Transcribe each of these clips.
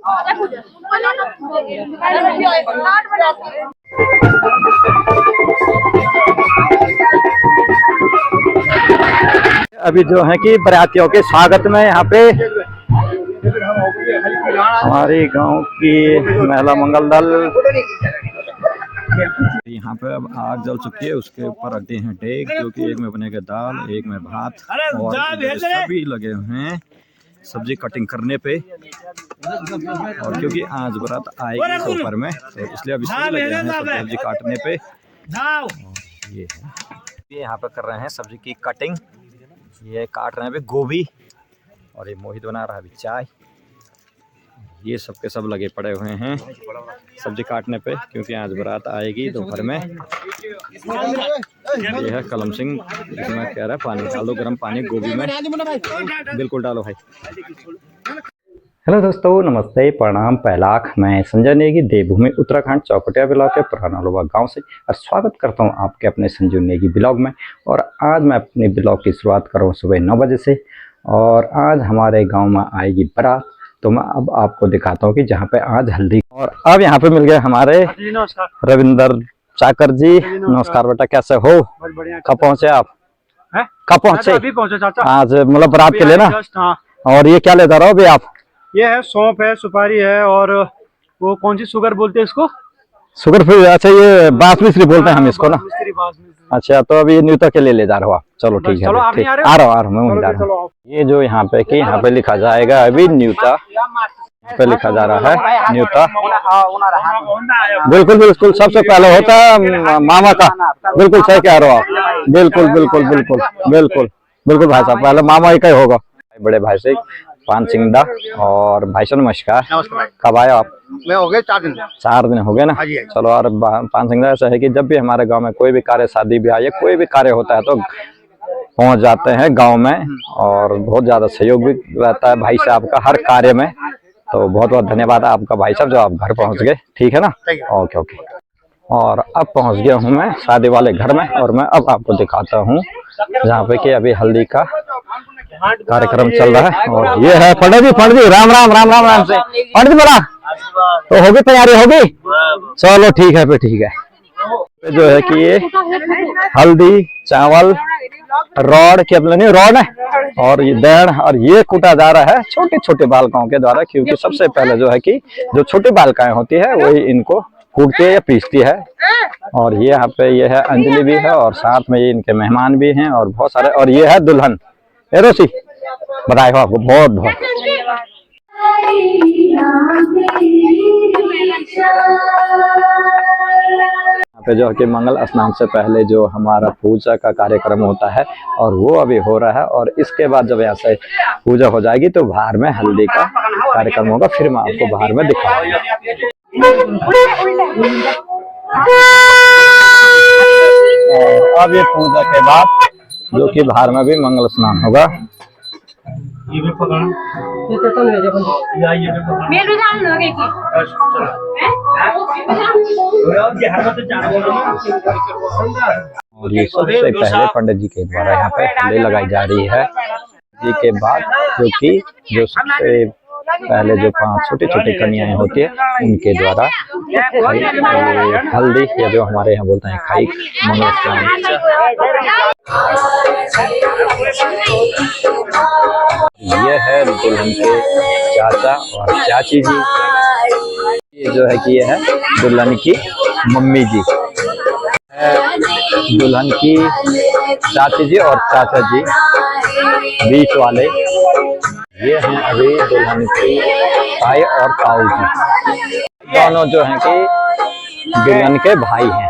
अभी जो है कि बरातियों के स्वागत में यहाँ पे हमारे गांव की महिला मंगल दल यहाँ पे अब आग जल चुकी है। उसके ऊपर रखते हैं डेग, जो कि एक में बनेगा दाल, एक में भात, और सभी लगे हुए हैं सब्जी कटिंग करने पे। और क्योंकि आज बारात आएगी दोपहर में, तो इसलिए अभी सभी लगे हैं सब्जी काटने पे। ये है, यहाँ पे कर रहे हैं सब्जी की कटिंग। ये काट रहे हैं अभी गोभी, और ये मोहित बना रहा है अभी चाय। ये सब के सब लगे पड़े हुए हैं सब्जी काटने पे, क्योंकि आज बारात आएगी दोपहर में। ये है कलम सिंह, जिसमें कह रहा है पानी डालो, गर्म पानी गोभी में बिल्कुल डालो भाई। हेलो दोस्तों, नमस्ते, प्रणाम, पैलाख। मैं संजय नेगी, देवभूमि उत्तराखंड चौपटिया ब्लॉक के पुराना लोबा गांव से, और स्वागत करता हूं आपके अपने संजू नेगी ब्लॉग में। और आज मैं अपने ब्लॉग की शुरुआत कर रहा हूं सुबह 9 बजे से। और आज हमारे गांव में आएगी बारात, तो मैं अब आपको दिखाता हूं कि जहां पे आज हल्दी। और अब यहाँ पे मिल गए हमारे रविंदर चाकर जी। नमस्कार बेटा, कैसे हो? कब पहुँचे आप? कब पहुँचे? अभी पहुँचे चाचा, आज मतलब बारात के लिए ना। और ये क्या लेता रहो अभी आप? ये है सौंफ है, सुपारी है, और वो कौन सी शुगर बोलते हैं इसको? Sugar free. अच्छा, ये बासमिश्री बोलते हैं हम इसको ना। अच्छा, तो अभी न्यूता के लिए ले जा रहे हो आप? चलो ठीक है, आ रहा हूँ मैं जा रहा हूँ। ये जो यहाँ पे कि यहाँ पे लिखा जाएगा अभी न्यूता पे लिखा जा रहा है न्यूता। बिल्कुल बिल्कुल, सबसे पहले होता है मामा का। बिल्कुल सही कह रहे हो आप, बिल्कुल बिल्कुल बिल्कुल बिल्कुल बिल्कुल भाई साहब, पहले मामा ही का ही होगा। बड़े भाई से पान सिंह दा। और भाई साहब नमस्कार। कब आए आप? मैं हो गए 4 दिन। 4 दिन हो गए ना। चलो। और पान सिंह दा, ऐसा है कि जब भी हमारे गांव में कोई भी कार्य, शादी ब्याह या कोई भी कार्य होता है तो पहुंच जाते हैं गांव में, और बहुत ज्यादा सहयोग भी रहता है भाई साहब का हर कार्य में। तो बहुत बहुत धन्यवाद आपका भाई साहब, जो आप घर पहुंच गए। ठीक है ना? Okay okay. और अब पहुंच गया हूं मैं शादी वाले घर में, और मैं अब आपको दिखाता हूं जहाँ पे कि अभी हल्दी का कार्यक्रम चल रहा है। और ये है पंडित जी, राम राम राम राम राम से। पंडित जी बोला तो होगी, तैयारी होगी? चलो ठीक है, फिर ठीक है। जो है कि ये हल्दी, चावल, रॉड के नहीं रॉड है, और ये दड़, और ये कूटा जा रहा है छोटे छोटे बालकों के द्वारा, क्योंकि सबसे पहले जो है कि जो छोटी बालिकाएं होती है वही इनको कूटती है या पीसती है। और ये यहाँ पे ये है अंजलि भी है, और साथ में ये इनके मेहमान भी हैं, और बहुत सारे। और ये है दुल्हन एरोसी। बधाई हो आपको, बहुत बहुत। यहाँ पे जो है कि मंगल स्नान से पहले जो हमारा पूजा का कार्यक्रम होता है, और वो अभी हो रहा है। और इसके बाद जब यहाँ से पूजा हो जाएगी तो बाहर में हल्दी का कार्यक्रम होगा, फिर मैं आपको बाहर में दिखाऊंगा। अब ये पूजा के बाद जो कि बाहर में भी मंगल स्नान होगा। और ये सबसे पहले पंडित जी के द्वारा यहाँ पे हल्दी लगाई जा रही है। जी के बाद जो कि जो सबसे पहले जो 5 छोटी छोटी कन्याएं होती है उनके द्वारा हल्दी, या जो हमारे यहाँ बोलते हैं खाई, मंगल स्नान। ये है दुल्हन के चाचा और चाची जी। ये जो है कि ये है दुल्हन की मम्मी जी, दुल्हन की चाची जी और चाचा जी बीच वाले। ये हैं अभी दुल्हन की भाई और ताऊ जी, दोनों जो हैं कि दुल्हन के भाई हैं।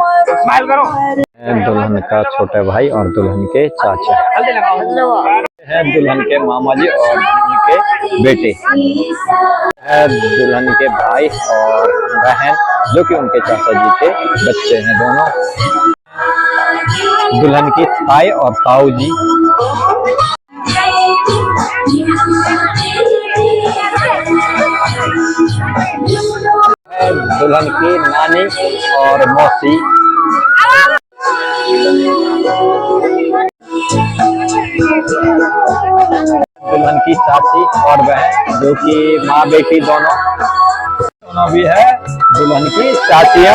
दुल्हन का छोटे भाई और दुल्हन के चाचा है, दुल्हन के मामा जी और दुल्हन के बेटे है, दुल्हन के भाई और बहन, जो कि उनके चाचा जी के बच्चे हैं दोनों। दुल्हन की ताई और ताऊ जी। दुल्हन की नानी और मौसी। दुल्हन की चाची और बहन, जो कि माँ बेटी दोनों। दोनों भी है दुल्हन की चाचियाँ।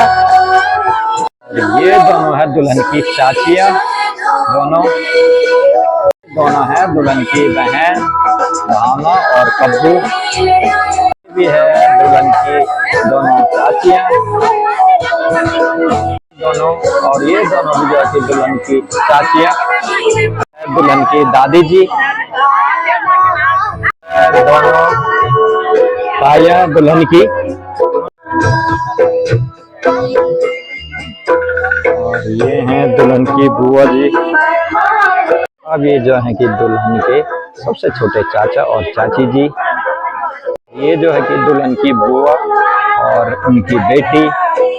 ये दोनों है दुल्हन की चाचियाँ, दोनों है दुल्हन की बहन भावना और कब्बू भी है दुल्हन की दोनों चाचियाँ दोनों। और ये दोनों भी जो है दुल्हन की चाचियाँ, दुल्हन की दादी जी, दोनों ताया दुल्हन की। और ये हैं दुल्हन की बुआ जी। अब ये जो है कि दुल्हन के सबसे छोटे चाचा और चाची जी। ये जो है कि दुल्हन की बुआ और उनकी बेटी,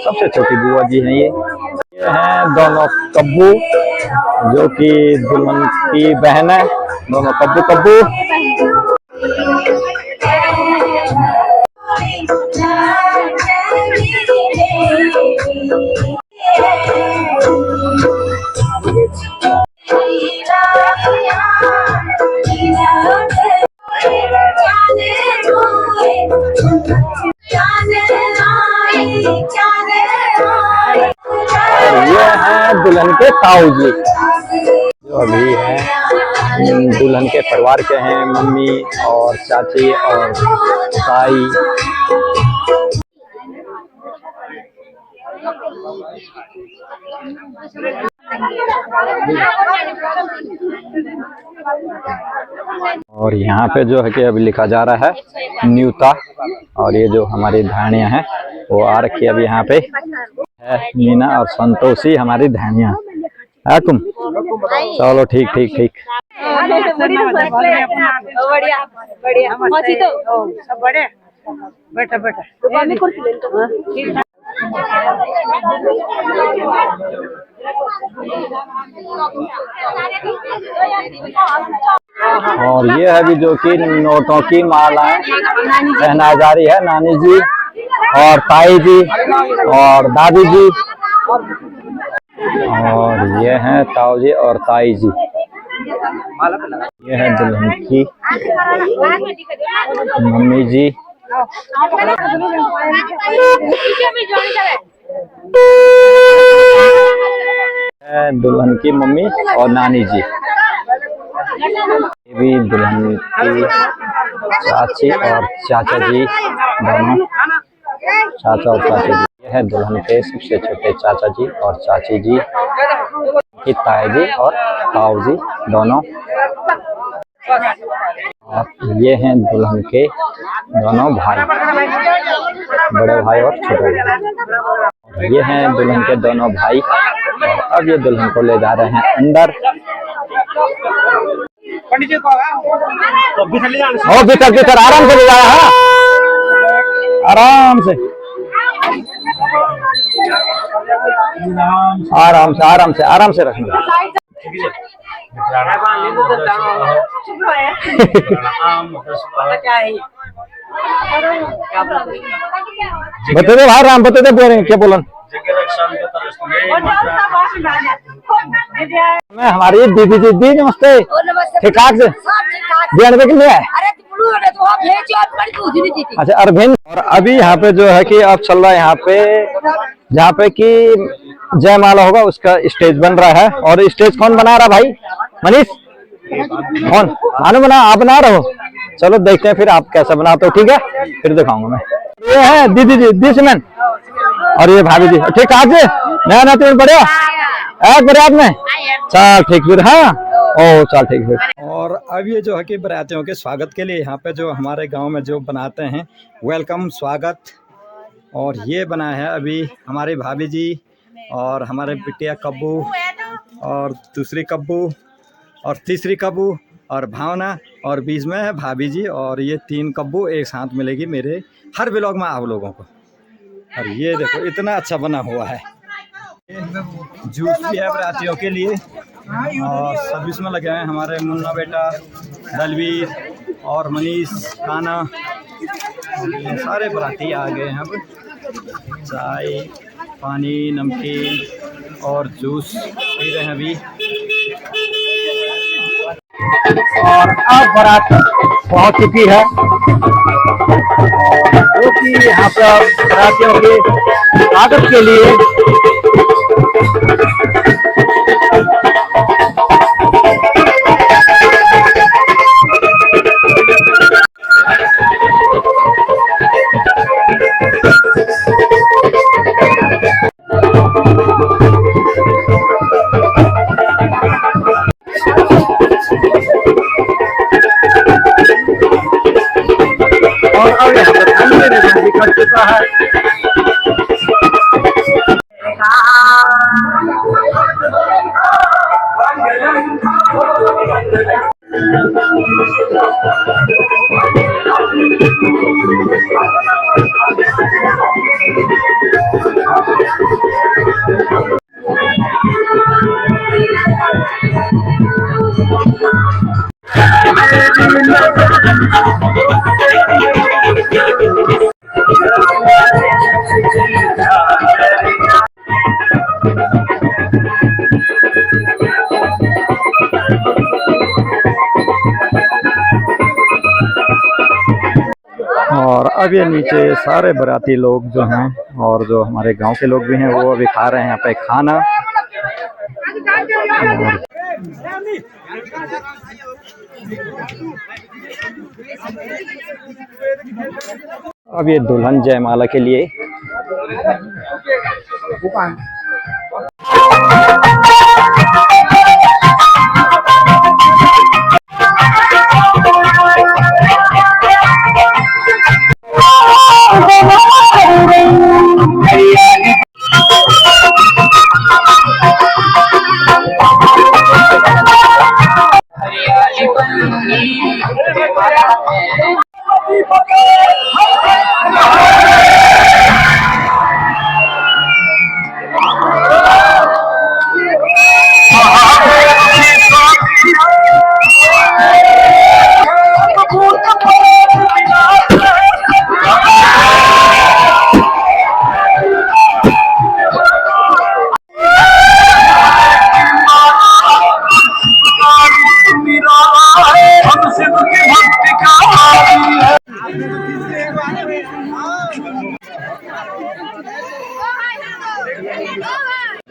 सबसे छोटी बुआ जी हैं ये हैं दोनों कब्बू, जो कि दुल्हन की बहन है, दोनों कब्बू कब्बू। ये हैं दुल्हन के ताऊ जी, जो अभी हैं दुल्हन के परिवार के हैं, मम्मी और चाची और ताई। और यहाँ पे जो है कि अभी लिखा जा रहा है न्यूता। और ये जो हमारी धानियाँ हैं वो आ रखी है अभी यहाँ पे है, मीना और संतोषी हमारी धानियाँ है। तुम चलो ठीक ठीक ठीक। और ये है भी जो कि नोटों की मालाएं पहनाई जा रही है, नानी जी और ताई जी और दादी जी। और ये हैं ताऊ जी और ताई जी। ये है दुल्हन की मम्मी जी। दुल्हन की मम्मी और नानी जी। ये भी दुल्हन की चाची और चाचा जी, दोनों चाचा और चाची जी। ये है दुल्हन के सबसे छोटे चाचा जी और चाची जी की ताई जी और ताऊ जी दोनों। और ये हैं दुल्हन के दोनों भाई, बड़े भाई और छोटे भाई। ये हैं दुल्हन के दोनों भाई। और अब ये दुल्हन को ले जा रहे हैं अंदर। और भीतर भीतर आराम से ले जाया है, आराम से आराम से आराम से आराम से रखना। बता दे भाई राम, बता दे बोले क्या बोलन। मैं हमारी दीदी जी दी नमस्ते ठीक ठाक से दिया के लिए। अच्छा अरविंद। और अभी यहाँ पे जो है कि अब चल रहा है यहाँ पे जहाँ पे कि जयमाला होगा उसका स्टेज बन रहा है। और स्टेज कौन बना रहा भाई? मनीष कौन? मानो बना, आप बना रहे हो? चलो देखते हैं फिर आप कैसा बनाते हो, ठीक है फिर दिखाऊंगा मैं। ये है दीदी जी दिसमैन और ये भाभी जी ठीक ठाक से नया नया तुम्हें बढ़िया एक बरात में चल ठीक फिर। हाँ ओ चल ठीक फिर। और अब ये जो है कि बरातियों के स्वागत के लिए यहाँ पे जो हमारे गांव में जो बनाते हैं वेलकम स्वागत, और ये बना है अभी हमारी भाभी जी और हमारे बिटिया कब्बू और दूसरी कब्बू और तीसरी कब्बू और भावना और बीच में है भाभी जी। और ये 3 कब्बू एक साथ मिलेगी मेरे हर व्लॉग में आप लोगों को। और ये देखो इतना अच्छा बना हुआ है। जूस भी है बरातियों के लिए और सब इसमें लगे हैं हमारे मुन्ना बेटा, दलवीर और मनीष काना। ये सारे बराती आ गए हैं। अब चाय पानी नमकीन और जूस पी रहे हैं अभी। और अब बारात पहुंच चुकी है। जो कि यहाँ पर बरातियों के स्वागत के लिए और अब यहाँ पर खाने में भी कर चुका है। और अब ये नीचे सारे बाराती लोग जो हैं और जो हमारे गांव के लोग भी हैं वो अभी खा रहे हैं यहाँ पे खाना। अब ये दुल्हन जयमाला के लिए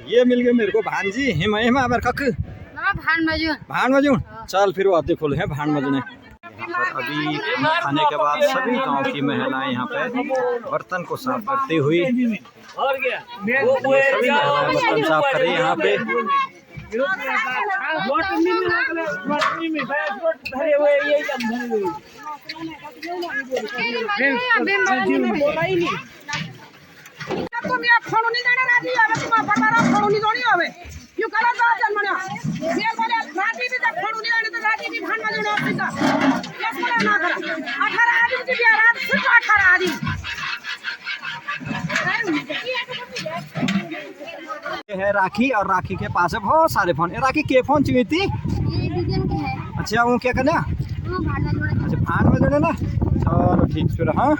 ये मिल गए मेरे को भांजी हिमा अबर कक भान बजून चल फिर वो आते खोले हैं भान बजने। यहाँ पर अभी खाने के बाद सभी गांव की महिलाएं यहाँ पे बर्तन को साफ करती हुई सभी महिलाएं बर्तन साफ कर रही यहाँ पे। है राखी और राखी के पास है बहुत सारे फोन। राखी के फोन चाहिए थी? अच्छा वो क्या करना? अच्छा भान में देना ना। चलो ठीक फिर। हाँ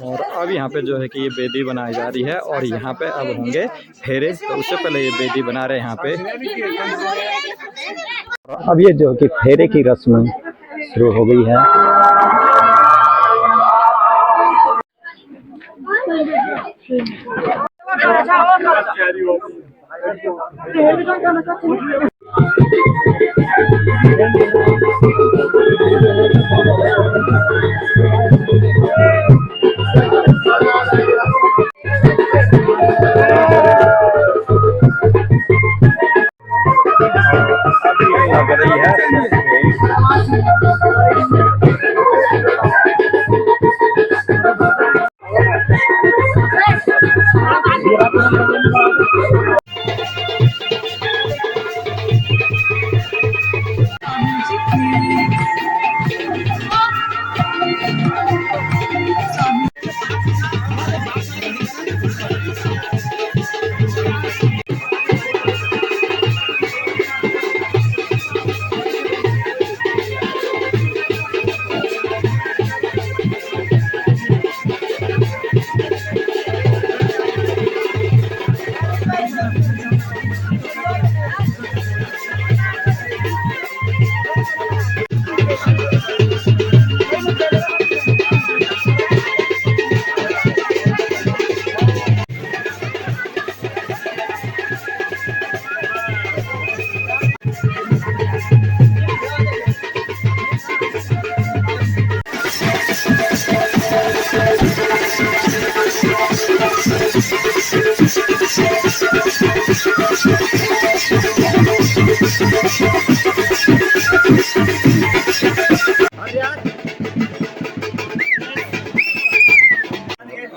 और अब यहाँ पे जो है कि ये बेदी बनाई जा रही है और यहाँ पे अब होंगे फेरे। तो उससे पहले ये बेदी बना रहे हैं यहाँ पे। अब ये जो कि फेरे की रस्म शुरू हो गई है। लग रही है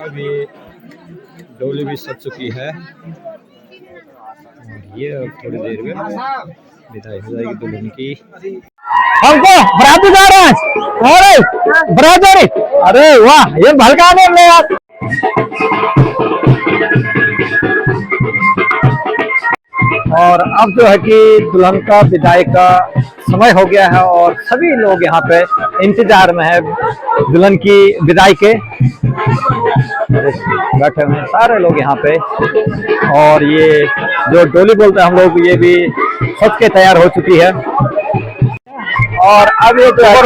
अब ये डोली भी सज चुकी है और ये अब थोड़ी देर में विदाई हो जाएगी दुल्हन की। हमको बराती जा रहे हैं। अरे बराती, अरे वाह, ये भलका ने ले यार। और अब जो है कि दुल्हन का विदाई का समय हो गया है और सभी लोग यहाँ पे इंतजार में है दुल्हन की विदाई के। बैठे हुए हैं सारे लोग यहाँ पे और ये जो डोली बोलते हैं हम लोग, ये भी सज के तैयार हो चुकी है। और अब ये जो है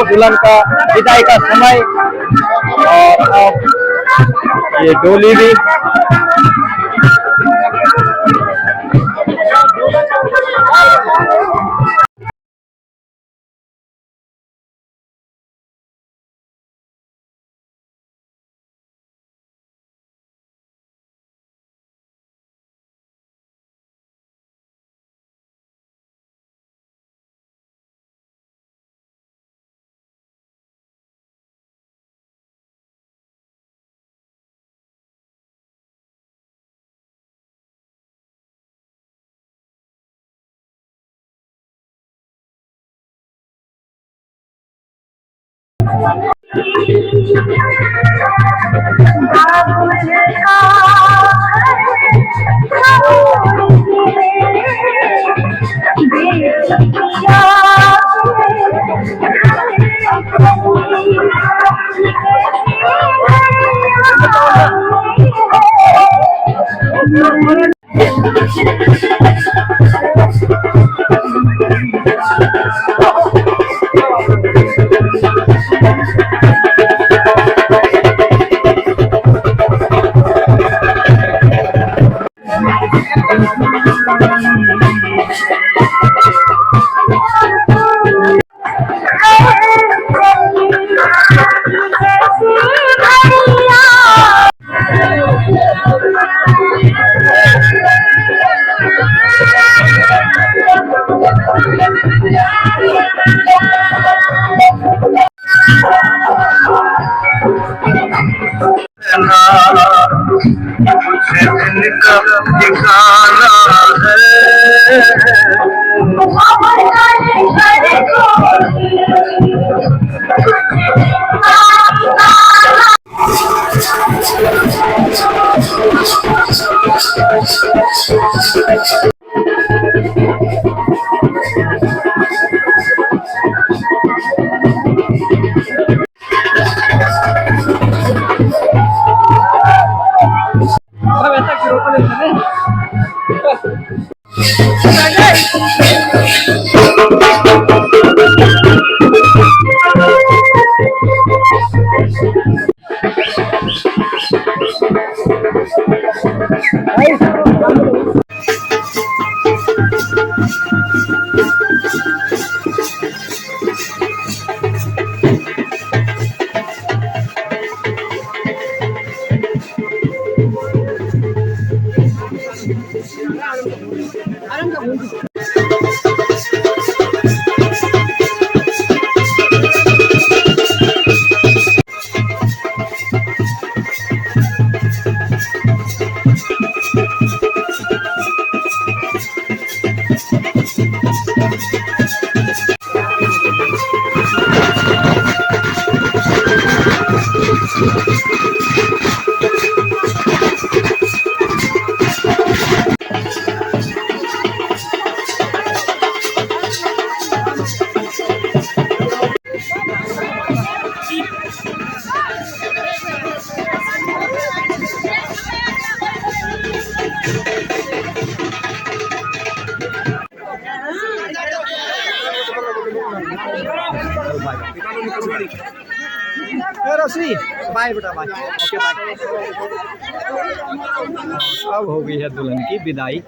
दुल्हन का विदाई का समय और अब ये डोली भी रश्मि बाय बेटा, बाय, ओके बाय। अब हो गई है दुल्हन की विदाई।